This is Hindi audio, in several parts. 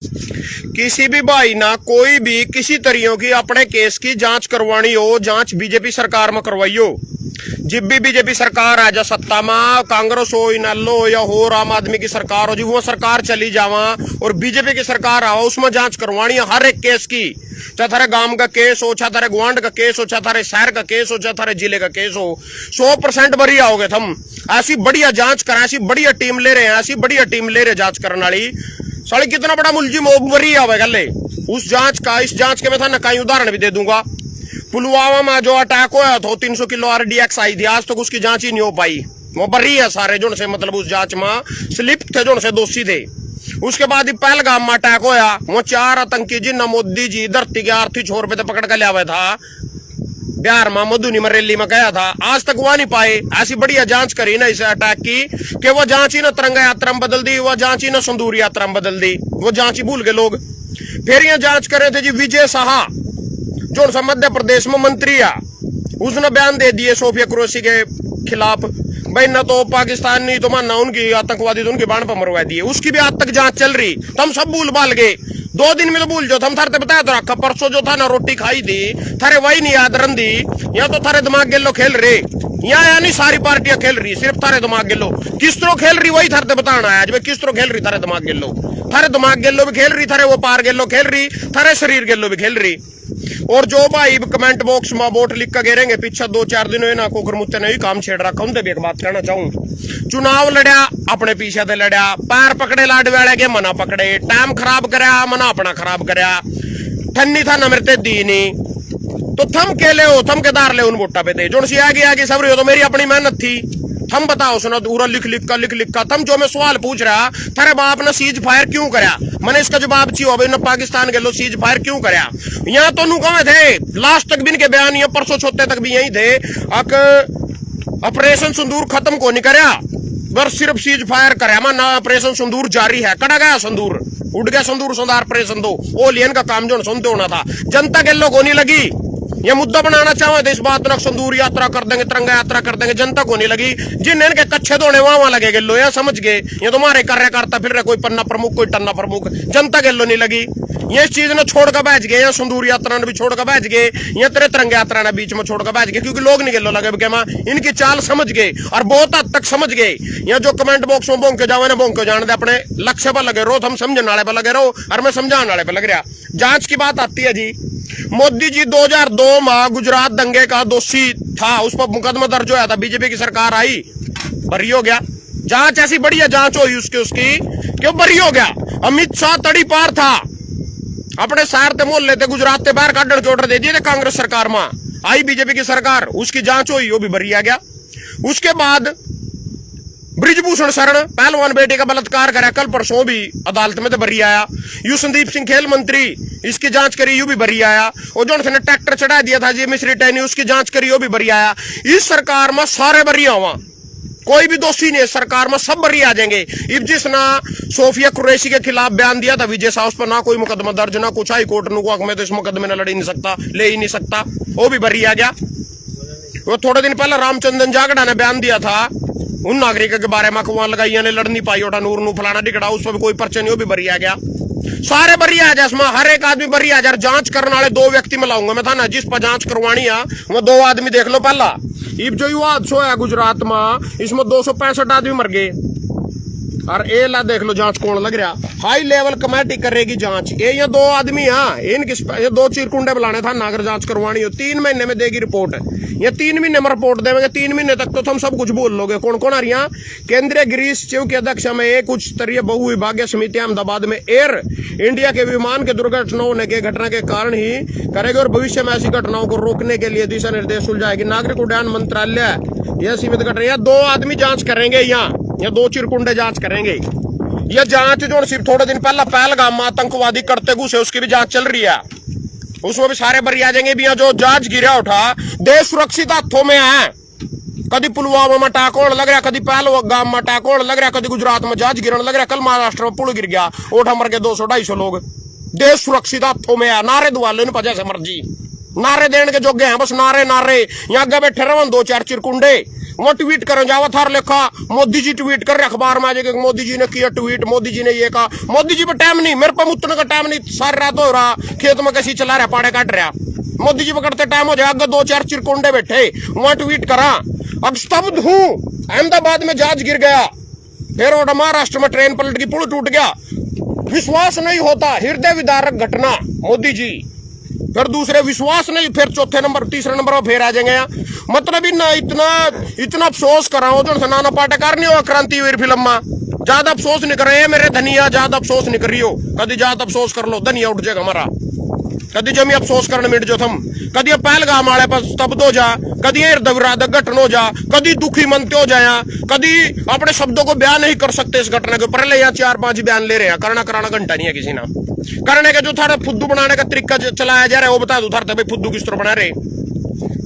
किसी भी भाई ना कोई भी किसी तरीकों की अपने केस की जांच करवानी हो, जांच बीजेपी सरकार में करवाइयो। जब भी बीजेपी सरकार आ जा सत्ता में, कांग्रेस हो, इनलो या हो आम आदमी की सरकार हो, जी वो सरकार चली जावा और बीजेपी की सरकार आओ, उसमें जांच करवानी है हर एक केस की। चाहे थारे गांव का केस हो, चाहे थारे गुआंड का केस हो, चाहे थारे शहर का केस हो, चाहे थारे जिले का केस हो, 100% बढ़िया हो गए। हम ऐसी बढ़िया जांच करें, ऐसी बढ़िया टीम ले रहे हैं, ऐसी बढ़िया टीम ले रहे जांच करने वाली। साले कितना बड़ा मुलजिम बरी आवे गले उस जांच का। इस जांच के मैं था ना कई उदाहरण भी दे दूंगा। पुलवामा में जो अटैक हुआ था 300 किलो RDX आई थी, आज तक उसकी जांच ही नहीं हो पाई। वो बरी है सारे जो से मतलब उस जांच में स्लिप थे, जो से दोषी थे। उसके बाद पहलगाम में अटैक होया, वो 4 आतंकी जिन्ना मोदी जी धरती के आर्थी छोर पे पकड़ कर लिया था, बिहार में मधुनी में रैली में गया था, आज तक वहां नहीं पाए। ऐसी बढ़िया जांच करी ना इस अटैक की कि वो जांच ही ना तिरंगा यात्रा में बदल दी, वो जांच ही ना संदूर यात्रा में बदल दी, वो जांच ही भूल गए लोग। फिर ये जांच करे थे जी विजय शाह, जो सा मध्य प्रदेश में मंत्री आ, उसने बयान दे दिए सोफिया कुरैशी के खिलाफ। भाई ना तो पाकिस्तान नहीं तो मानना उनकी आतंकवादी तो उनकी बाण पर मरवा दिए, उसकी भी आज तक जांच चल रही। तो हम सब भूल भाल गए, 2 दिन में तो भूल जाओ। हम थारे बताया तो रखा, परसों जो था ना रोटी खाई थी थारे वही नहीं याद रंदी, या तो थारे दिमाग गेलो खेल रहे, या नहीं सारी पार्टियां खेल रही, सिर्फ थारे दिमाग गेलो किस तरह खेल रही वही थारे बताना है आज। भाई किस तरह खेल रही थारे दिमाग गेलो, थारे दिमाग गेलो भी खेल रही, थारे वो पार गेलो खेल रही, थारे शरीर गेलो भी खेल रही। और जो भाई कमेंट बॉक्स में वोट लिख कर गिरेंगे पीछे 2-4 दिन हुए ना कोकर मुत्ते ने ही काम छेड़ रखा, उनसे भी एक बात कहना चाहूं। चुनाव लड़या अपने पीछे से लड़या, पैर पकड़े लाड वाले के मना पकड़े, टाइम खराब करया मना अपना खराब करया, ठन्नी था नमरते दी नहीं तो थम के ले हो, थम के दार ले उन वोटा पे थे जो सी आगे सब रही हो। तो मेरी अपनी मेहनत थी, थम बताओ सुना पूरा लिख लिख का थम जो मैं सवाल पूछ रहा थारे बाप ने सीज फायर क्यों करया, मैंने इसका जवाब चाहिए। ना पाकिस्तान के लो सीज फायर क्यों करया, यहाँ तो नु कमे थे लास्ट तक भी इनके बयान, ये परसों छोटे तक भी यही थे। ऑपरेशन सिंदूर खत्म को नहीं करया, बस सिर्फ सीज फायर करया, ना ऑपरेशन सिंदूर जारी है। कड़ा गया संदूर, उड़ गया संदूर संदार ऑपरेशन दो ओ लियन का काम जो सुनते होना था। जनता के लोग होने लगी, ये मुद्दा बनाना चाहे तो इस बात ना संदूर यात्रा कर देंगे, तिरंगा यात्रा कर देंगे, जनता को नहीं लगी। जिन इनके कच्चे धोने वहां लगे लो, या समझ गए ये तुम्हारे कार्य करता फिर रहे, कोई पन्ना प्रमुख कोई टन्ना प्रमुख, जनता के लो नहीं लगी। ये चीज ने छोड़ कर बैठ गए, या संदूर यात्रा ने भी छोड़ कर बैठ गए, या तेरे तिरंगा यात्रा ने बीच में छोड़ कर बैठ गए, क्योंकि लोग नहीं गेलो लगे इनकी चाल समझ गए और बहुत हद तक समझ गए। या जो कमेंट बॉक्स में बोंक के जावे ना बोंक के जाने दे, अपने लक्ष्य पर लगे रहो, हम समझने वाले पर लगे रहो और मैं समझाने वाले पर लग रहा। जांच की बात आती है जी, मोदी जी 2002 में गुजरात दंगे का दोषी था, उस पर मुकदमा दर्ज होया था, बीजेपी की सरकार आई, बरी हो गया। जांच ऐसी बढ़िया जांच हुई उसकी क्यों बरी हो गया। अमित शाह तड़ी पार था, अपने शहर ते मोहल्ले ते गुजरात ते बाहर काटने के ऑर्डर दे दिए थे कांग्रेस सरकार में, आई बीजेपी की सरकार, उसकी जांच हुई, वो भी बरी आ गया। उसके बाद ब्रिजभूषण शरण पहलवान बेटे का बलात्कार करा, कल परसों भी अदालत में तो बरी आया। यू संदीप सिंह खेल मंत्री, इसकी जांच करी, यू भी बरी आया। और जो ने ट्रैक्टर चढ़ा दिया था जी मिस्री टैनी, उसकी जांच करी, वो भी बरी आया। इस सरकार में सारे बरी हुआ, कोई भी दोषी नहीं है सरकार में, सब बरी आ जाएंगे। इब जिसना सोफिया कुरैशी के खिलाफ बयान दिया था विजय शाह, उस पर ना कोई मुकदमा दर्ज ना कुछ, हाई कोर्ट में तो इस मुकदमे में लड़ ही नहीं सकता, ले ही नहीं सकता, वो भी बरी आ गया। वो थोड़े दिन पहले रामचंद्रन जागड़ा ने बयान दिया था उन नागरिकों के बारे में, वहां लगाइया ने लड़ नहीं पाई, ओटा नूर नू फलाना टिकड़ा, उस पर भी कोई पर्चे नहीं, वो भी बरी आ गया। सारे बरी आ जाए, हर एक आदमी बरी आ जाए। जांच करने वाले 2 व्यक्ति में लाऊंगा मैं था ना, जिस पर जांच करवानी है वो 2 आदमी देख लो। पहला इब जो युवा हादसा है गुजरात में, इसमें 265 आदमी मर गए, और ए ला देख लो जांच कौन लग रहा, हाई लेवल कमेटी करेगी जांच। ये 2 आदमी है, इनकी 2 चिरकुंडे बुलाने था, नागर जांच करवानी हो, 3 महीने में देगी रिपोर्ट। ये 3 महीने में रिपोर्ट देंगे, 3 महीने तक तो तुम सब कुछ बोल लोगे। कौन कौन आ रही है, केंद्रीय गृह सचिव के अध्यक्ष में एक उच्च स्तरीय बहुविभागीय समिति अहमदाबाद में एयर इंडिया के विमान के दुर्घटना होने के घटना के कारण ही करेगी, और भविष्य में ऐसी घटनाओं को रोकने के लिए दिशा निर्देश सुलझाएगी। नागरिक उड्डयन मंत्रालय यह सीमित घटना, यह 2 आदमी जांच करेंगे, यहाँ 2 चिरकुंडे जांच करेंगे। यह जांच जो सिर्फ थोड़े दिन पहला पहलगाम में आतंकवादी करते घुसे, उसकी भी जांच चल रही है, उसमें भी सारे बरी आ जाएंगे। भी जो जांच गिरा उठा, देश सुरक्षित हाथों में है। कभी पुलवामा में टाकोड़ लग रहा, कभी पहलगाम में टाकोड़ लग रहा, कभी गुजरात में जांच गिरने लग रहा, कल महाराष्ट्र में पुल गिर गया, ओठा मर के 200-250 लोग। देश सुरक्षित हाथों में है, नारे दुआ लो इन जैसे मर्जी, नारे देने के जोगे हैं, बस नारे नारे। यहाँ आगे बैठे रहो 2-4 चिरकुंडे, वो ट्वीट करो जावा थार लिखा मोदी जी ट्वीट कर रहे अखबार में आजे मोदी जी ने किया ट्वीट, मोदी जी ने ये कहा। मोदी जी पे टाइम नहीं, मेरे पे उतने का टाइम नहीं, सारी रात हो रहा खेत में कैसी चला रहा, पाड़े काट रहा। मोदी जी पकड़ते टाइम हो जाए, अगर 2-4 चिरकुंडे बैठे वहां ट्वीट करा। अब स्तब्ध हूं, अहमदाबाद में जहाज गिर गया, फिर और महाराष्ट्र में ट्रेन पलट गई, पुल टूट गया, विश्वास नहीं होता, हृदय विदारक घटना मोदी जी। फिर दूसरे विश्वास नहीं, फिर चौथे नंबर तीसरे नंबर पर फिर आ जाएंगे। मतलब इतना अफसोस कर रहा हूं जो नाना पाटेकर नहीं हुआ क्रांतिवीर फिल्म में, ज्यादा अफसोस नहीं कर रहे मेरे धनिया, ज्यादा अफसोस नहीं कर रही हो, कभी ज्यादा अफसोस कर लो धनिया उठ जाएगा हमारा। कदी जमी अफसोस करने मिट जो थम, कदी पहलगाम आले पर स्तब्ध हो जा, कदी हृदय विदारक घटना हो जा, कदी दुखी मनते हो जाया, कदी अपने शब्दों को बयान नहीं कर सकते इस घटना के ऊपर। ले यहाँ 4-5 बयान ले रहे हैं, करना घंटा नहीं है किसी ना करने का। जो थारा फुद्दू बनाने का तरीका चलाया जा रहा है वो बता दो थारते भाई फुद्दू किस तरह बना रहे।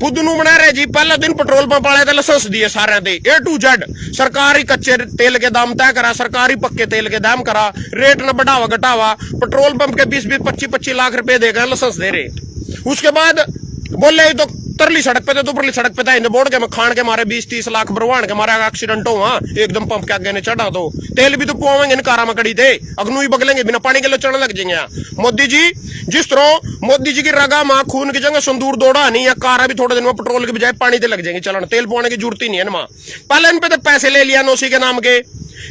फुद्दू नू बना रहे जी, पहला दिन पेट्रोल पंप वाले थे लाइसेंस दिए सारे दे A to Z, सरकारी कच्चे तेल के दाम तय करा, सरकारी पक्के तेल के दाम करा, रेट न बढ़ावा घटावा, पेट्रोल पंप के 20-20, 25-25 लाख रुपए देगा लाइसेंस दे रहे। उसके बाद बोले तो तरली सड़क पे थे, तो परली सड़क पे था बोर्ड के में खान के मारे 20-30 लाख भरवान के मारे एक्सीडेंट हुआ, एकदम पंप के आगे ने चढ़ा दो, तेल भी तो पुआवेंगे इन कारा में कड़ी थे, अग्नू ही बगलेंगे, बिना पानी के लिए चढ़ने लग जाएंगे। मोदी जी जिस तरह मोदी जी की रगा मां खून की जगह संदूर दौड़ा नहीं, या कारा भी थोड़े दिन में पेट्रोल के बजाय पानी से लग जाएंगे चलन, तेल पुआने की जरूरत ही नहीं है ना। पहले इन पे तो पैसे ले लिया नौसी के नाम के,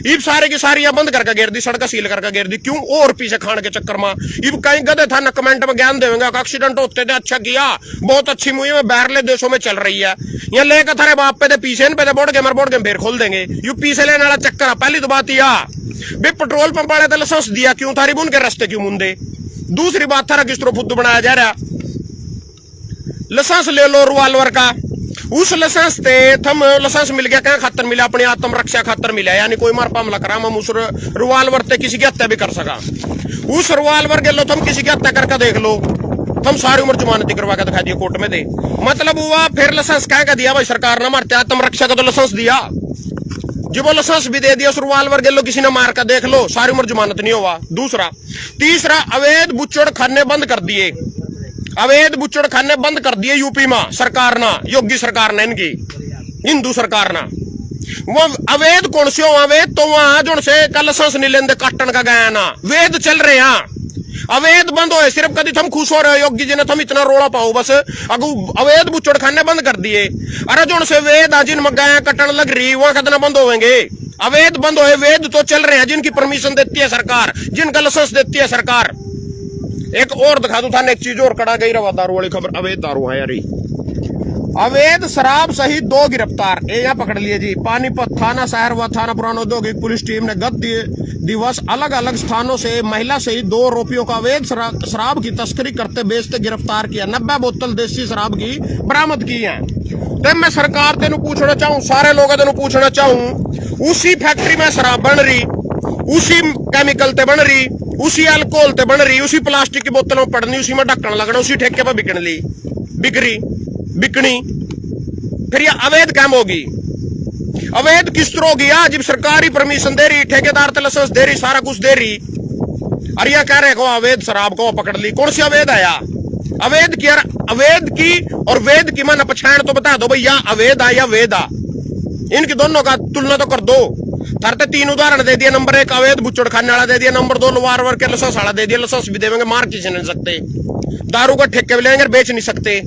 इब सारे की सारी बंद करके घेर दी, सड़क सील करके घेर दी, क्यों और पीछे खाने के चक्कर में। इब कहीं गधे था न कमेंट में ज्ञान देंगे, एक्सीडेंट होते थे, अच्छा किया, बहुत अच्छी मुहिम में बाहरले देशों में चल रही है, यहाँ लेकर थारे बाप पे थे पीछे इन पे बोर्ड के फिर खोल देंगे, यू पीछे लेने वाला चक्कर है। पहली तो बात यह भाई पेट्रोल पंप वाले लाइसेंस दिया क्यों, थारी बुन के रास्ते क्यों मुंदे। दूसरी बात थारा किस तरह फुद्दू बनाया जा रहा, लाइसेंस ले लो रिवाल्वर का, उस लाइसेंस ते थम लाइसेंस मिल गया क्या खातर मिला, अपनी आत्मरक्षा खातर मिला, यानी कोई मार हमला करा हम उस रिवाल्वर ते किसी की हत्या भी कर सका। उस रिवाल्वर के लो तुम किसी की हत्या करके देख लो, तुम सारी उम्र जमानती करवा के दिखा दिया कोर्ट में दे, मतलब हुआ फिर लाइसेंस क्या का दिया भाई सरकार ने, मारते आत्मरक्षा का तो लाइसेंस दिया, जब वो लाइसेंस भी दे दिया उस रिवाल्वर के लो किसी ने मार कर देख लो, सारी उम्र जमानत नहीं हुआ। दूसरा तीसरा अवैध बुच्चड़ खाने बंद कर दिए, अवैध बुच्चड़ खाने बंद कर दिए यूपी में सरकार ना, योगी सरकार ने, इनकी हिंदू सरकार ना। वो अवैध कौन से हो, अवैध तो वहां जो से लाइसेंस नहीं लेंदे काटन का गया ना, वेद चल रहे हैं, अवैध बंद हो, सिर्फ कभी थम खुश हो रहे हो योगी जी ने थम इतना रोड़ा पाओ बस, अगू अवैध बुच्चड़ खाने बंद कर दिए। अरे जो से वेद जिन में गाय कटन लग रही वहां कितना बंद होंगे, अवैध बंद हो, वेद तो चल रहे हैं जिनकी परमिशन देती है सरकार, जिनका लाइसेंस देती है सरकार। एक और दिखा दूं था, एक चीज और कड़ा गई रवा दारू वाली खबर, अवैध दारू है यार, अवैध शराब सहित 2 गिरफ्तार, यहाँ पकड़ लिए जी। पानीपत थाना शहर व थाना पुराना औद्योगिक पुलिस टीम ने गत दिवस अलग अलग स्थानों से महिला सहित 2 आरोपियों का अवैध शराब की तस्करी करते बेचते गिरफ्तार किया, 90 बोतल देसी शराब की बरामद की है। तो मैं सरकार तेन पूछना चाहूँ, सारे लोगों तेन पूछना चाहूँ, उसी फैक्ट्री में शराब बन रही, उसी केमिकल ते बन रही, उसी अल्कोहल ते बन रही, उसी प्लास्टिक की बोतलों पड़नी, उसी में ढक्कन लगना, उसी ठेके पर बिकनी, फिर ये अवैध काम होगी। अवैध किस तरह होगी, जब सरकारी परमिशन दे रही, ठेकेदार ते लाइसेंस दे रही, सारा कुछ दे रही, अरे यह कह रहे को अवैध शराब को पकड़ ली, कौन सी अवैध आया, अवैध की, अवैध की और वेद की मन पछाण तो बता दो भैया, अवैध आ या वेद आ, इनकी दोनों का तुलना तो कर दो। थरते 3 उदाहरण दे दिया, नंबर 1 अवैध बुच्चड़ खाने वाला दे दिया, नंबर 2 रिवाल्वर के लाइसेंस वाला दे दिया, लाइसेंस भी देंगे, मार किसी नहीं सकते, दारू का ठेके भी लेंगे, बेच नहीं सकते,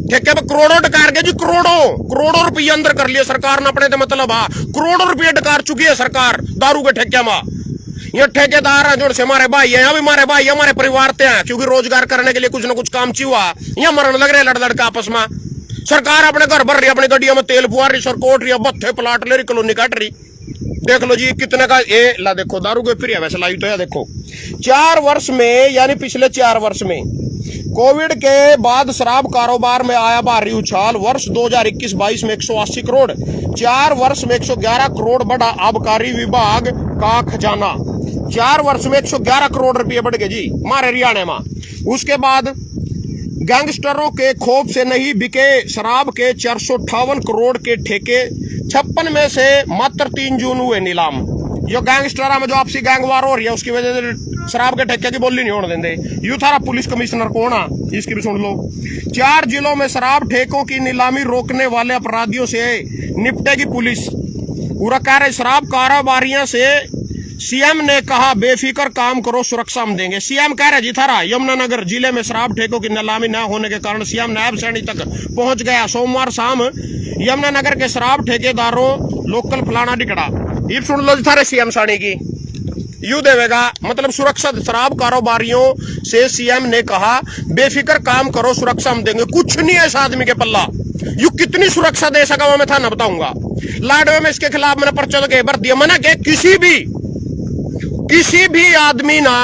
ठेके पे करोड़ों डकार गए जी, करोड़ों रुपये अंदर कर लिए सरकार ने अपने, मतलब करोड़ों रुपये डकार चुकी है सरकार दारू के ठेके में। ये ठेकेदार है जो से हमारे भाई है, यहाँ भी हमारे भाई हमारे परिवार ते हैं, क्योंकि रोजगार करने के लिए कुछ ना कुछ काम चाहिए, यहाँ मरण लग रहे लड़ लड़का आपस में। सरकार अपने घर भर रही, अपनी गड्डियों में तेल फुआ रही, सरकोट रही, बत्थे प्लाट ले रही, कॉलोनी काट रही, देख लो जी कितने का ये ला, देखो दारू के फ्री है वैसे लाई तो है, देखो 4 वर्ष में, यानी पिछले 4 वर्ष में कोविड के बाद शराब कारोबार में आया भारी उछाल, वर्ष 2021-22 में 180 करोड़, 4 वर्ष में 111 करोड़ बढ़ा आबकारी विभाग का खजाना, 4 वर्ष में 111 करोड़ रुपये बढ़ गए जी हमारे हरियाणा में। उसके बाद गैंगस्टरों के खौफ से नहीं बिके शराब के 458 करोड़ के ठेके, 56 में से मात्र 3 जून हुए नीलाम। जो गैंगस्टर में जो आपसी गैंगवार हो रही है उसकी वजह से शराब के ठेके की बोली नहीं होने देंगे। यू थारा पुलिस कमिश्नर कौन आ, इसकी भी सुन लो। 4 जिलों में शराब ठेकों की नीलामी रोकने वाले अपराधियों से निपटेगी पुलिस। पूरा कह रहे शराब कारोबारियों से सीएम ने कहा बेफिक्र काम करो, सुरक्षा हम देंगे। सीएम कह रहे जी थारा यमुनानगर जिले में शराब ठेकों की नीलामी न होने के कारण सीएम नायब सैनी तक पहुंच गया। सोमवार शाम यमुनानगर के शराब ठेकेदारों लोकल फलाना डिकड़ा। ये सुन लो जी थारे सीएम सानी की यू देवेगा, मतलब सुरक्षा शराब कारोबारियों से सीएम ने कहा बेफिक्र काम करो, सुरक्षा हम देंगे। कुछ नहीं है इस आदमी के पल्ला, यू कितनी सुरक्षा दे सका वो मैं था ना बताऊंगा। लाडवे में इसके खिलाफ मैंने पर्चा के भर दिया। मैंने के किसी भी आदमी ना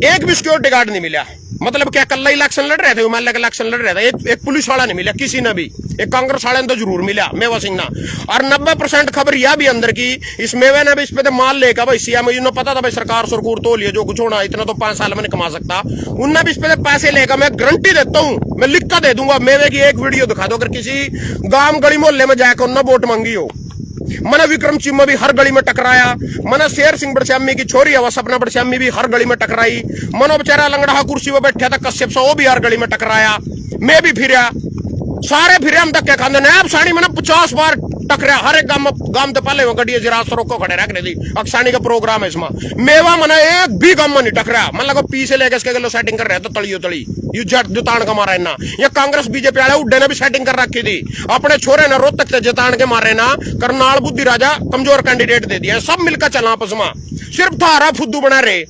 एक भी सिक्योरिटी गार्ड नहीं मिला। मतलब क्या कल इलेक्शन लड़ रहे थे, हिमालय का इलेक्शन लड़ रहे थे, एक पुलिस वाला नहीं मिला किसी ने भी। एक कांग्रेस वाले ने तो जरूर मिला, मेवा सिंह ना। और 90% खबर यह भी अंदर की इस मेवे ने भी इस पे तो माल लेकर भाई सीएम ने पता था भाई सरकार सुरकुर तो लिए जो कुछ होना इतना तो 5 साल में नहीं कमा सकता। उनने भी इस पे पैसे लेकर, मैं गारंटी देता हूँ, मैं लिख कर दे दूंगा। मेवे की एक वीडियो दिखा दो अगर किसी गांव गली मोहल्ले में जाकर उन्होंने वोट मांगी हो। मना विक्रम चिम्मा भी हर गली में टकराया। मना शेर सिंह बड़श्यामी की छोरी है सपना बड़श्यामी भी हर गली में टकराई। मनो बेचारा लंगड़ा कुर्सी पर बैठा था कश्यप सा, वो भी हर गली में टकराया। मैं भी फिरा, सारे फिरे हम धक्के खाते। नैब सानी मैंने 50 बार टकरा। हर एक गांव तो पहले गड्डी जिरा सड़क को खड़े रखने दी। अक्सानी का प्रोग्राम है इसमें। मेवा मना एक भी गांव में नहीं टकरा। मन लगा पीछे लेके इसके गलो सेटिंग कर रहे तो तड़ियो तड़ी यू जट जुतान का मारा ना। ये कांग्रेस बीजेपी वाले उड्डे ने भी सेटिंग कर रखी थी। अपने छोरे ने रोहतक से जुतान के मारे ना। करनाल बुद्धि राजा कमजोर कैंडिडेट दे दिया। सब मिलकर चला आपस में, सिर्फ थारा फुद्दू बना रहे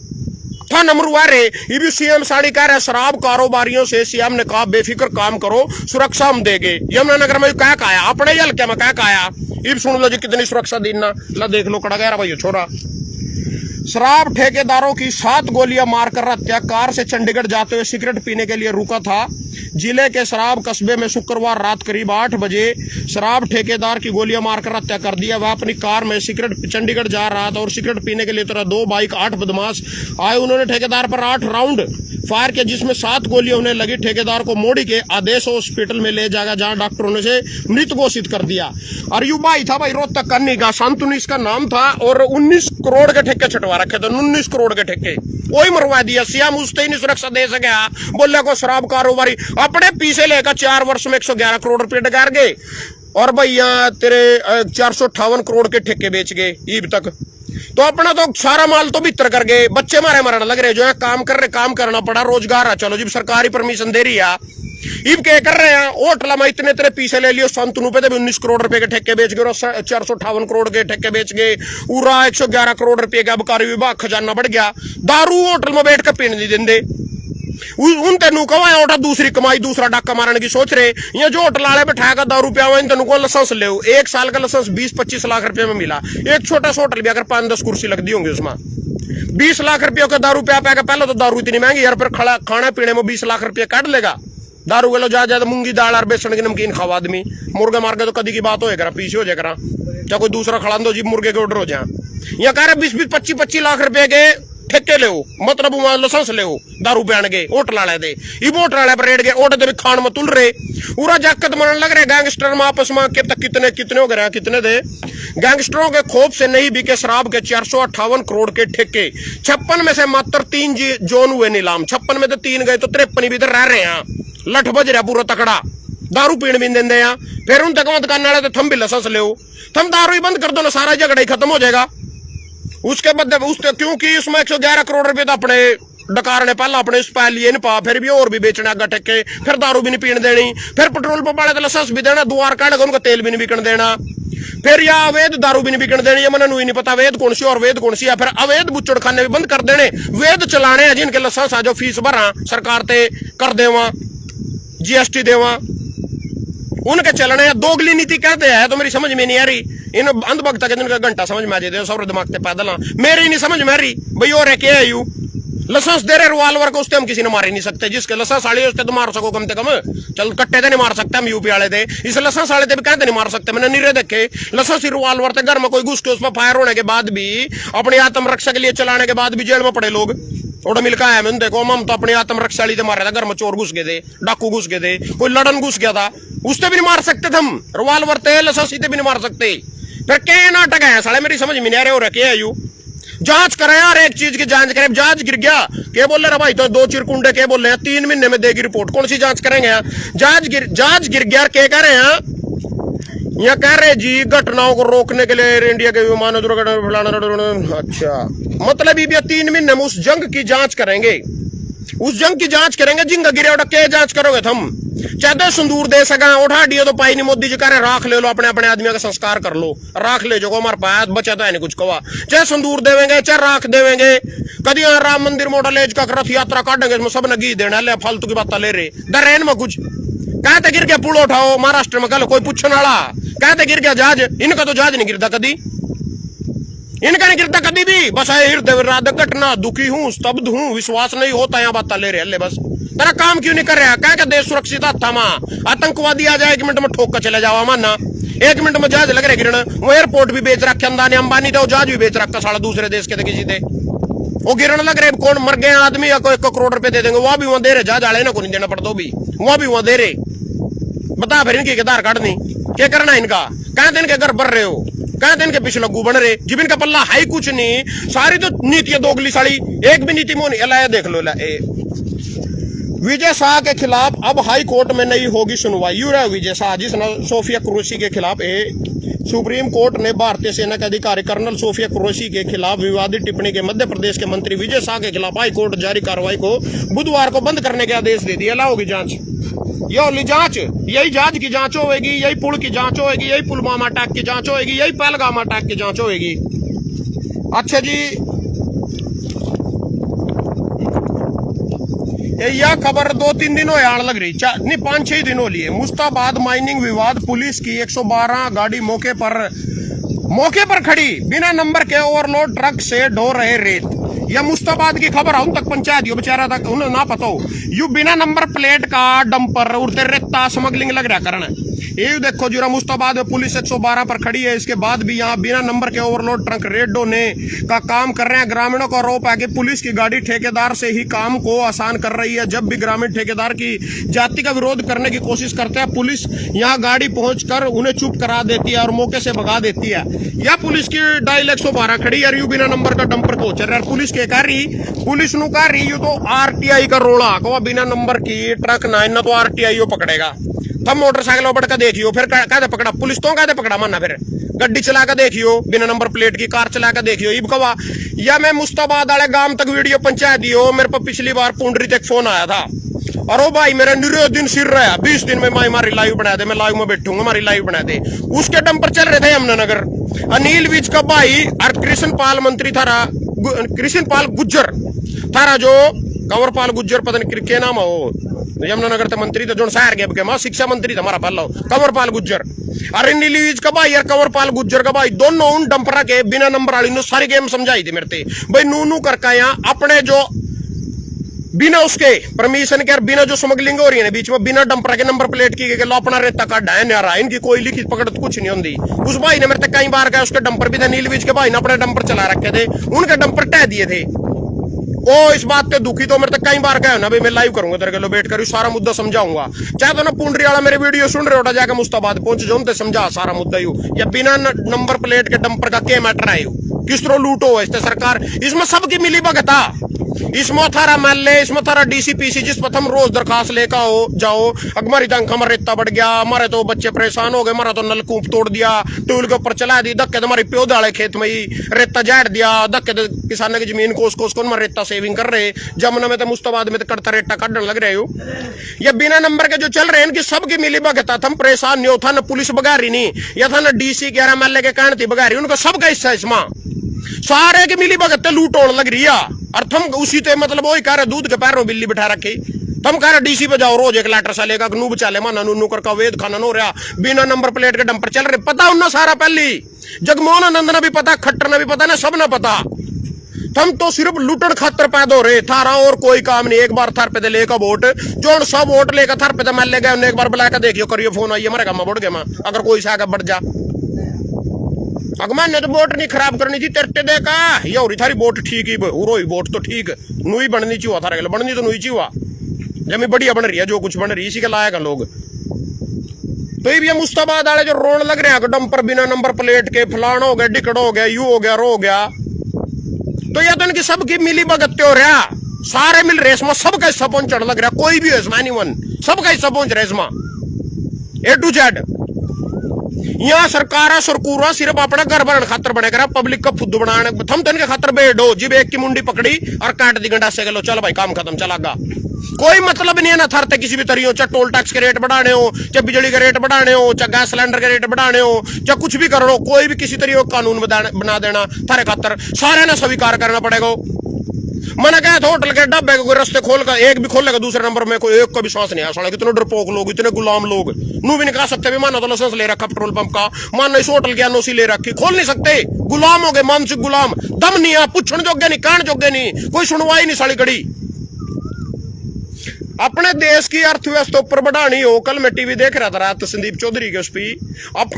था नमरुआ रे। ये भी सीएम साड़ी कह रहे शराब कारोबारियों से सीएम ने कहा बेफिक्र काम करो, सुरक्षा हम देंगे। यमुनानगर में क्या कहा अपने यल क्या मैं क्या कहा, ये सुन लो जी कितनी सुरक्षा देना। ला देख लो कड़ा गया भाई छोरा। शराब ठेकेदारों की 7 गोलियां मारकर हत्या। कार से चंडीगढ़ जाते हुए सिगरेट पीने के लिए रुका था। जिले के शराब कस्बे में शुक्रवार रात करीब 8 बजे शराब ठेकेदार की गोलियां मारकर हत्या कर दिया। वह अपनी कार में सिगरेट चंडीगढ़ जा रहा था और सिगरेट पीने के लिए तरह 2 बाइक 8 बदमाश आए। उन्होंने ठेकेदार पर 8 राउंड फायर किया जिसमें 7 गोलियां उन्हें लगी। ठेकेदार को मोड़ी के आदेश हॉस्पिटल में ले जाएगा जहां डॉक्टरों ने से मृत घोषित कर दिया। और यू भाई था भाई रोहतक करनी का, शांतनु इसका नाम था और 19 करोड़ के ठेके छटवा रखे थे। 19 करोड़ के ठेके वही मरवा दिया। सीएम उससे ही नहीं सुरक्षा दे सका। बोले को शराब कारोबारी अपने पीछे लेकर 4 वर्ष में 111 करोड़ रुपए डकार गए। और भैया तेरे 458 करोड़ के ठेके बेच गए ईब तक। तो अपना तो सारा माल तो भीतर कर गए। बच्चे मारे मरने लग रहे जो है काम कर रहे, काम करना पड़ा, रोजगार है चलो जी सरकारी परमिशन दे रही है। इब क्या कर रहे हैं होटल में इतने तेरे पीछे ले लियो। संतनु पे 19 करोड़ रुपए के ठेके बेच गए और 458 करोड़ के ठेके बेच गए। पूरा 111 करोड़ रुपए का आबकारी विभाग खजाना बढ़ गया। दारू होटल में बैठ कर पीने नहीं देंगे। उन तेनू कहो ओटा दूसरी कमाई दूसरा डाका मारने की सोच रहे। ये जो होटल वाले बैठाएगा दारू पिया हुआ इन तेनू को लाइसेंस ले 1 साल का लाइसेंस 20-25 लाख रुपए में मिला। एक छोटा सा होटल भी अगर 5-10 कुर्सी लग दी होंगी उसमें 20 लाख रुपये का दारू पिया पाएगा। पहले तो दारू इतनी महंगी यार, फिर खाने पीने में 20 लाख रुपये काट लेगा। दारू के लो ज्यादा मूंगी दाल और बेसन की नमकीन खावा आदमी। मुर्गे मार के तो कदी की बात हो जाएगा, पीछे हो जाएगा। चाहे कोई दूसरा खड़ा दो जी मुर्गे के ऑर्डर हो जाए। यहाँ कह रहे 20-25 लाख रुपए के ठेके ले मतलब लाइसेंस ले दारू पियान के होटल वाले दे। होटल वाले पर रेट गए ओटे भी खान में तुल रहे। पूरा जाकत मन लग रहे गैंगस्टर में आपस में कितने हो गए कितने दे। गैंगस्टरों के खौफ से नहीं बिके शराब के 458 करोड़ के ठेके। 56 में से मात्र 3 जोन हुए नीलाम। 56 में तो 3 गए तो 53 भी इधर रह रहे हैं। लठ बज रहा पूरा तकड़ा। दारू पीण भी देंगे हैं। फिर उन तक दुकान वाले तो थम भी लाइसेंस ले थम दारू ही बंद कर दो ना, सारा झगड़ा ही खत्म हो जाएगा। उसके बाद क्योंकि उसमें 111 करोड़ रुपए तो अपने डकार ने पहला अपने इस पाल लिए पा, फिर भी और भी बेचने आगे ठेके। फिर दारू भी नहीं पीने देनी, फिर पेट्रोल पंप वाले तो लाइसेंस भी देना, द्वार काटेगा उनका तेल भी नहीं बिकन देना। फिर या अवैध दारू भी नहीं बिकन देनी। ये मैंने नहीं पता वैध कौन सी और वैध कौन सी है। फिर अवैध बुच्चड़ खाने भी बंद कर देने। वैध चलाने हैं जिनके लाइसेंस आ जो फीस भरा सरकार ते कर देवा जीएसटी देवा उनके चलने या दोगली नीति कहते हैं। तो मेरी समझ में नहीं आ रही। इन अंधभक्त के दिन का घंटा समझ में आ जाते सब दिमाग से पैदल मेरी नहीं समझ में आ रही भाई। और क्या है यू लाइसेंस दे रहे रिवाल्वर को, उससे हम किसी ने मार ही नहीं सकते। जिसके लाइसेंस वाले उससे तो मार सको कम से कम। चल कट्टे तो नहीं मार सकते हम यूपी वाले थे। इस लाइसेंस वाले थे भी कहते नहीं मार सकते। मैंने नीरे देखे लाइसेंस रिवाल्वर थे घर में कोई घुस के उसमें फायर होने के बाद भी अपनी आत्मरक्षा के लिए चलाने के बाद भी जेल में पड़े लोग। ओडा मिलका है मैंने देखो हम तो अपनी आत्मरक्षा लिए मारे था। घर में चोर घुस गए थे, डाकू घुस गए थे, कोई लड़न घुस गया था, उससे भी नहीं मार सकते थे हम। रिवाल्वर थे लाइसेंस भी नहीं मार सकते। फिर क्या नाटक है साले मेरी समझ में नहीं आ रहे। हो रखे है यू जांच करें यार, एक चीज की जांच करें। जांच गिर गया क्या बोल रहे भाई, तो 2 चिरकुंडे क्या बोल रहे हैं 3 महीने में देगी रिपोर्ट, कौन सी जांच करेंगे यार? जांच गिर गया क्या कह रहे हैं यहाँ? कह रहे जी घटनाओं को रोकने के लिए एयर इंडिया के विमानों दुर्घटना फैलाना। अच्छा, मतलब ये 3 महीने में उस जंग की जांच करेंगे, उस जंग की जांच करेंगे। जिंगा गिरे उठा के जांच करोगे तुम? चाहे संदूर दे सका उठा दियो तो पाई नहीं। मोदी जी कह रहे राख ले लो, अपने अपने आदमियों का संस्कार कर लो, राख ले जो हमारे पास बचा तो है नहीं कुछ कवा। चाहे संदूर देवेंगे चाहे राख देवेंगे, कभी राम मंदिर मॉडल एज का रथ यात्रा काटेंगे, इसमें सब ने घी देना ले, फालतू की बात ले रहे दरेन में कुछ कहते गिर गया पुल उठाओ महाराष्ट्र में, कल कोई पूछने वाला कहते गिर गया जहाज। इनका तो जहाज नहीं गिरता कभी, इनका नहीं गिरता कभी भी। बस हृदय घटना, दुखी हूं, स्तब्ध हूं, विश्वास नहीं होता, यहाँ बात ले रहे अल्ले। बस तेरा काम क्यों नहीं कर रहा? क्या देश सुरक्षित था मां? आतंकवादी आ जाए 1 मिनट में ठोक कर चले जाओ माना, 1 मिनट में जहाज लग रहे गिरना। वो एयरपोर्ट भी बेच रखा अंदानी अंबानी थे, जहाज भी बेच रखा साला दूसरे देश के थे किसी थे, वो गिरने लग रहे। कौन मर गए आदमी या कोई 1 करोड़ रुपए दे देंगे, वहां भी वहां दे रहे, जहाज आले ना को नहीं देना पड़ता, भी वहां भी वहां दे रहे। बता फिर इनकी आधार कार्ड नहीं क्या करना इनका? कह दिन के घर बढ़ रहे हो, कह दिन के पिछले लगू बन रहे, जिब इनका पल्ला हाई कुछ नहीं, सारी तो नीतियां दोगली साड़ी, एक भी नीति मोनी अलाया देख लो। विजय शाह के खिलाफ अब हाई कोर्ट में नहीं होगी सुनवाई। यू रहा विजय शाह जिसने सोफिया कुरैशी के खिलाफ सुप्रीम कोर्ट ने भारतीय सेना के अधिकारी कर्नल सोफिया कुरैशी के खिलाफ विवादित टिप्पणी के मध्य प्रदेश के मंत्री विजय शाह के खिलाफ हाई कोर्ट जारी कार्रवाई को बुधवार को बंद करने के आदेश दे दिया। होगी जांच, ये होगी जांच, यही जहाज की जांच होगी, यही पुल की जांच होगी, यही पुलवामा अटैक की जांच होगी, यही पहलगाम अटैक की जांच होगी। अच्छा जी, यह खबर 2-3 दिन हो आने लग रही, नहीं 5-6 दिन हो लिए। मुस्ताबाद माइनिंग विवाद, पुलिस की 112 गाड़ी मौके पर खड़ी, बिना नंबर के ओवरलोड ट्रक से ढो रहे रेत। यह मुस्ताबाद की खबर उन तक पंचायत बेचारा तक उन्हें ना पता हो। यू बिना नंबर प्लेट का डंपर उड़ते रेता स्मगलिंग लग रहा करना। ये देखो जरा मुस्ताबाद में पुलिस 112 पर खड़ी है, इसके बाद भी यहाँ बिना नंबर के ओवरलोड ट्रक रेड ढोने का काम कर रहे हैं। ग्रामीणों का आरोप है कि पुलिस की गाड़ी ठेकेदार से ही काम को आसान कर रही है। जब भी ग्रामीण ठेकेदार की जाति का विरोध करने की कोशिश करते हैं, पुलिस यहाँ गाड़ी पहुंचकर उन्हें चुप करा देती है और मौके से भगा देती है। यह पुलिस की डायल 112 खड़ी है, यू बिना नंबर का डंपर को चल रहा है। पुलिस के कह रही, पुलिस नु कह रही तो RTI का रोड़ा को बिना नंबर की ट्रक ना इन्ना तो RTI पकड़ेगा। थम मोटरसाइकिल बढ़ कर देखियो, फिर कहते पकड़ा पुलिस तो कहते पकड़ा माना, फिर गड्डी चला कर देखियो बिना नंबर प्लेट की, कार चला कर देखियो। इब कवा या मैं मुस्ताबाद वाले गांव तक वीडियो पंचायत दियो। मेरे पर पिछली बार पुंडरी तक फोन आया था, और ओ भाई मेरा निरो दिन सिर रहा 20 दिन में हमारी लाइव बना दे, मैं लाइव में बैठूंगा, हमारी लाइव बना दे। उसके डंपर चल रहे थे यमुनानगर। अनिल विज का भाई और कृष्णपाल मंत्री था, कृष्णपाल गुज्जर थारा, जो कंवरपाल गुज्जर पता नहीं क्या नाम है, वो यमुनानगर मंत्री तो जो शहर के मां शिक्षा मंत्री था हमारा पहला कंवरपाल गुज्जर। अरे नीलीज का भाई यार कंवरपाल गुज्जर का भाई, दोनों उन डंपरा के बिना नंबर वाली ने सारी गेम समझाई थी मेरे ते भाई। नू करके यहाँ अपने जो बिना उसके परमिशन के, बिना जो स्मगलिंग हो रही है बीच में, बिना डंपरा के नंबर प्लेट की लो अपना रेता काटा है न्यारा, इनकी कोई लिखित पकड़ कुछ नहीं होती। उस भाई ने मेरे तक कई बार कहा, उसके डंपर भी थे, नीलवीज के भाई ने अपने डंपर चला रखे थे, उनके डंपर टह दिए थे। ओ इस बात पे दुखी तो मेरे तक कई बार कहा ना भाई, मैं लाइव करूंगा तेरे के लो बैठ कर सारा मुद्दा समझाऊंगा। चाहे तो ना पुंडरी वाला मेरे वीडियो सुन रहे हो, जाकर मुस्ताबाद पहुंच जाओ तो समझा सारा मुद्दा यू, या बिना नंबर प्लेट के डंपर का क्या मैटर है, किस तरह लूटो इससे सरकार, इसमें सबकी मिली भगता। इसमें थारा महल्ले, इसमें थारा DCPC जिस पर हम रोज दरखास्त लेकर जाओ, हमारी तंख हमारा रेता बढ़ गया, हमारे तो बच्चे परेशान हो गए, हमारा तो नलकूप तोड़ दिया, टूल के ऊपर चला दी, धक्के हमारी प्योद वाले खेत में ही रेता जाड़ दिया, धक्के किसानों की जमीन को उसको रेता सेविंग कर रहे। जमुना में तो मुस्ताबाद में तो करता रेटा काटने लग रहे हो। ये बिना नंबर के जो चल रहे हैं इनकी सबकी मिली भगता। हम परेशान नहीं हो, था ना पुलिस बगारी नहीं, या था ना DC 11 महल्ले के कहने थी बगारी, उनका सबका हिस्सा इसमें सारे की मिली भगत लूट होने लग रही है। और थम उसी ते मतलब वही कह रहे दूध के पैरों बिल्ली बिठा रखी, तुम कह रहे DC पे जाओ रोज 1 लीटर सा लेगा, नू बचा ले माना नू कर का वेद खाना हो रहा, बिना नंबर प्लेट के डंपर चल रहे। पता उन्ना सारा पहली जगमोहन आनंद ने भी पता, खट्टर ने भी पता ना, सब ने पता। थम तो सिर्फ लूटन खातर पैदा हो रहे थारा, और कोई काम नहीं। एक बार थार पे दे लेगा वोट, जो सब वोट लेकर थार पे महल ले गए, एक बार बुला कर देखियो, करियो फोन आइए हमारे काम बढ़ गया, अगर कोई सा बढ़ जा अगमान ने तो वोट नहीं खराब करनी थी तेरे देखा, ये हो रही थारी वोट ठीक ही उरोई वोट तो ठीक नुई बननी चाहिए थारा, बननी तो नुई चाहिए, जमी बढ़िया बन रही है, जो कुछ बन रही है इसी के लायक है लोग। तो ये मुस्ताबाद वाले जो रोन लग रहे हैं डंपर बिना नंबर प्लेट के, फलाना हो गया, डिकड़ हो गया, यू हो गया, रो हो गया, तो ये तो इनकी सबकी मिली भगत हो रहा, सारे मिल रहे इसमें, सबका हिस्सा पहुंचने लग रहा, कोई भी हो इसमें एनीवन, सबका हिस्सा पहुंच रहा है इसमें ए टू जेड। यहाँ सरकार सरकूरा सिर्फ अपना घर भरने खातर बने करा, पब्लिक का फुद्दू बनाने, थम तो इनके खातर बेड हो जिब एक की मुंडी पकड़ी और काट दी गंडा से गलो, चल भाई काम खत्म, चलागा। कोई मतलब नहीं है ना थरते किसी भी तरीके, चाहे टोल टैक्स के रेट बढ़ाने हो, चाहे बिजली के रेट बढ़ाने हो, चाहे गैस सिलेंडर के रेट बढ़ाने हो, चाहे कुछ भी करो, कोई भी किसी तरीके कानून बना देना थारे खातर सारे ना स्वीकार करना पड़ेगा। मैंने कहा था होटल के डब्बे को कोई रास्ते खोल कर एक भी खोलेगा दूसरे नंबर में कोई एक का भी सांस नहीं आ साला, कितने डरपोक लोग, इतने गुलाम लोग, नू भी नहीं कहा सकते भी मानो तो लाइसेंस ले रखा पेट्रोल पंप का, मानो इस होटल की एनओसी ले रखी, खोल नहीं सकते, गुलाम हो गए, मानसिक गुलाम, दम नहीं है, पूछने जोगे नहीं, कान जोगे नहीं, कोई सुनवाई नहीं साली कड़ी। अपने देश की अर्थव्यवस्था ऊपर बढ़ानी हो, कल मैं टीवी देख रहा था रात संदीप चौधरी के उस पर, अब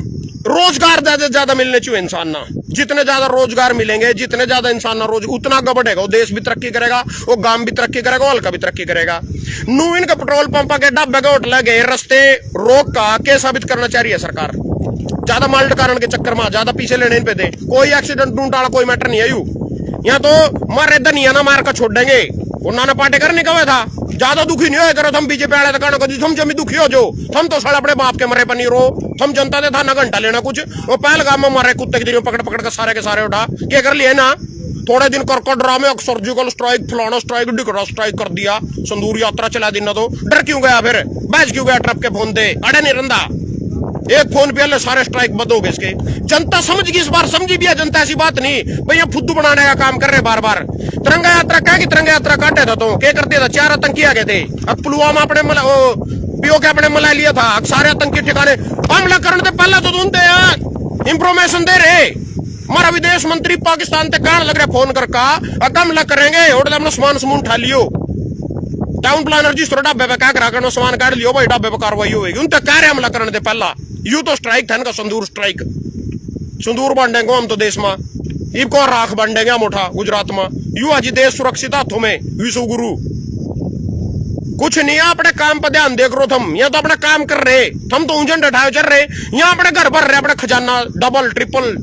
रोजगार ज्यादा मिलने चाहिए इंसान ना, जितने ज्यादा रोजगार मिलेंगे, जितने ज्यादा इंसान ना रोज उतना आगे बढ़ेगा, वो देश भी तरक्की करेगा, वो गांव भी तरक्की करेगा, वो हल्का भी तरक्की करेगा। नू इनका पेट्रोल पंप के डब्बे के होटल गए रास्ते रोक का क्या साबित करना चाह रही है सरकार, ज्यादा माल कारण के चक्कर में ज्यादा पीछे लेने पे दे, कोई एक्सीडेंट ढूंढ डाला, कोई मैटर नहीं है यू, यहाँ तो मारे दनिया ना मार कर छोड़ देंगे। वो नाना पाटेकर ने कहा था ज्यादा दुखी नहीं हो करो, थम बीजेपी वाले तो थम जमी दुखी हो जो, थम तो साले अपने बाप के मरे पर नहीं रो, थम जनता दे था ना घंटा लेना कुछ, वो पहलगाम में मारे कुत्ते के दिन पकड़ पकड़ के सारे उठा क्या कर लिए ना, थोड़े दिन कर ड्रामे सर्जिकल स्ट्राइक, फलाना स्ट्राइक, डिकड़ा स्ट्राइक कर दिया, संदूर यात्रा चला दिन तो डर क्यों गया, फिर बैच क्यों गया, ट्रप के फोन दे अड़े नहीं रंदा, एक फोन पे सारे स्ट्राइक बंद हो गए इसके। जनता समझ गई, इस बार समझी भी है जनता, ऐसी बात नहीं भाई ये फुद्दू बनाने का काम कर रहे बार बार। तिरंगा यात्रा क्या की तिरंगा यात्रा काटे था तो क्या कर दिया था, 4 आतंकी आ गए थे, अब पुलवामा अपने पीओ के अपने मला लिया था, सारे आतंकी ठिकाने हमला करने से पहले तो ढूंढते यार इंफॉर्मेशन दे रहे, हमारा विदेश मंत्री पाकिस्तान से कान लग रहा फोन करके हमला करेंगे, होटल अपना सामान समून उठा लियो, टाउन प्लानर जी ढाबे पे क्या करा करना, सामान काट लियो भाई, ढाबे पे कार्रवाई होगी, उन तक कह रहे हमला करने से पहला, यू तो स्ट्राइक था इनका, संदूर स्ट्राइक, संदूर बांटेंगे हम तो देश में, इब को राख बांटेंगे हम उठा गुजरात में, यू आज देश सुरक्षित हाथों में, विश्व गुरु कुछ नहीं है, अपने काम पर ध्यान देख रो थम, यहाँ तो अपना काम कर रहे, हम तो ऊंझन उठाए चल रहे, यहाँ अपने घर भर रहे, अपने खजाना डबल ट्रिपल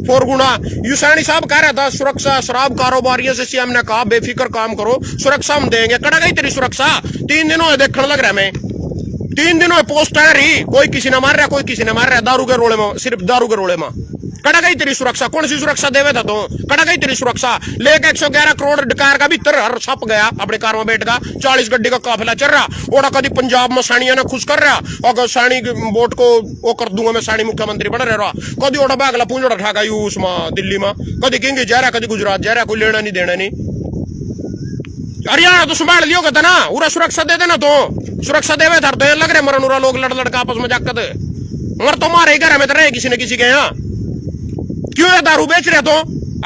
4 गुना। यूसैनी साहब कह रहा था सुरक्षा शराब कारोबारियों से सीएम ने कहा बेफिक्र काम करो, सुरक्षा हम देंगे, कड़ा गई तेरी सुरक्षा, 3 दिनों देखने लग रहा मैं, 3 दिनों में पोस्ट आ रही, कोई किसी ने मार रहा, कोई किसी ने मार रहा, दारू के रोले में, सिर्फ दारू के रोले में, कड़ा गई तेरी सुरक्षा, कौन सी सुरक्षा देवे था तो, कड़ा गई तेरी सुरक्षा, लेके 111 करोड़ कार का भीतर हर छप गया, अपने कार में बैठ गया, 40 गड्डी का काफिला चल रहा, ओड़ा कभी पंजाब में सानिया ने खुश कर रहा, और सानी वोट को वो कर दूंगा मैं, सानी मुख्यमंत्री बन रहा, कभी ओड़ा बागला पूंजड़ा ठाका यू उसमें दिल्ली में, कभी किंग जा रहा, कभी गुजरात जा रहा, कोई लेना नहीं देना नहीं, हरियाणा तो संभाल लियोगे था ना, पूरा सुरक्षा दे देना तो, सुरक्षा देवे था तो लग रहे मरन उरा लोग लड़ लड़का आपस में जाकर मर तो मारे घर में तो रहे किसी न किसी के यहाँ, क्यों है दारू बेच रहे तो,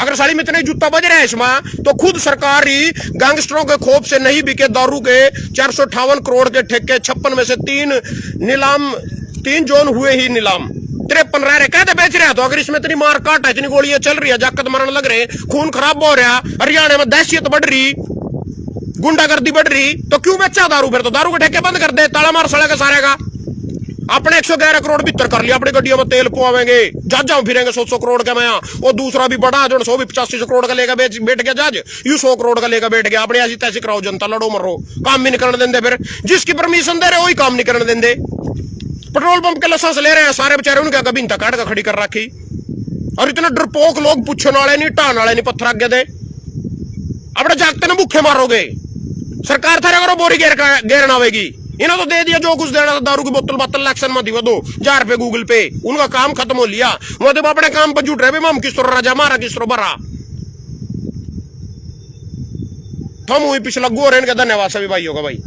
अगर साड़ी में इतने जूता बज रहे हैं इसमें तो खुद सरकारी गैंगस्टरों के खोप से नहीं बिके दारू के 458 करोड़ के ठेके, 56 में से 3 जोन हुए ही नीलाम, 53 रह रहे, कहते बेच रहे तो, अगर इसमें इतनी मार काट है, इतनी गोलियां चल रही है, जाकत मरने लग रहे, खून खराब हो रहा, हरियाणा में दहशत बढ़ रही, गुंडागर्दी बढ़ रही, तो क्यों बेचा दारू, फिर तो दारू के ठेके बंद कर दे, ताला मार सड़े का सारे का, अपने 111 करोड़ भीतर कर लिया, अपनी गड्डियों में तेल पवाएंगे, जहाज फिरेंगे 100 करोड़ का मैं, और दूसरा भी बड़ा जो 185 करोड़ का लेकर बैठ गया जहाज, यू 100 करोड़ का लेकर बैठ गया, अपने ऐसी तैसी कराओ, जनता लड़ो मरो, काम भी नहीं करने देंगे, फिर जिसकी परमिशन दे रहे वही काम नहीं करने देंगे, पेट्रोल पंप के लाइसेंस ले रहे हैं सारे बेचारे, उनका कभी इंता काट का खड़ी कर रखी, और इतने डरपोक लोग पूछने वाले नहीं, टान वाले नहीं, पत्थर आगे दे, अपने जागते ना भूखे मारोगे, सरकार थारे करो बोरी घेरना आवेगी, इन्होंने तो दे दिया जो कुछ देना था, दारू की बोतल इलेक्शन में दिवा 2000 रुपए गूगल पे, उनका काम खत्म हो लिया, वो तो अपने काम पर जुट रहे, हम किस तरह राजा मारा किस तरह भरा, हम हुई पिछला गोर, इनका धन्यवाद सभी भाइयों का भाई।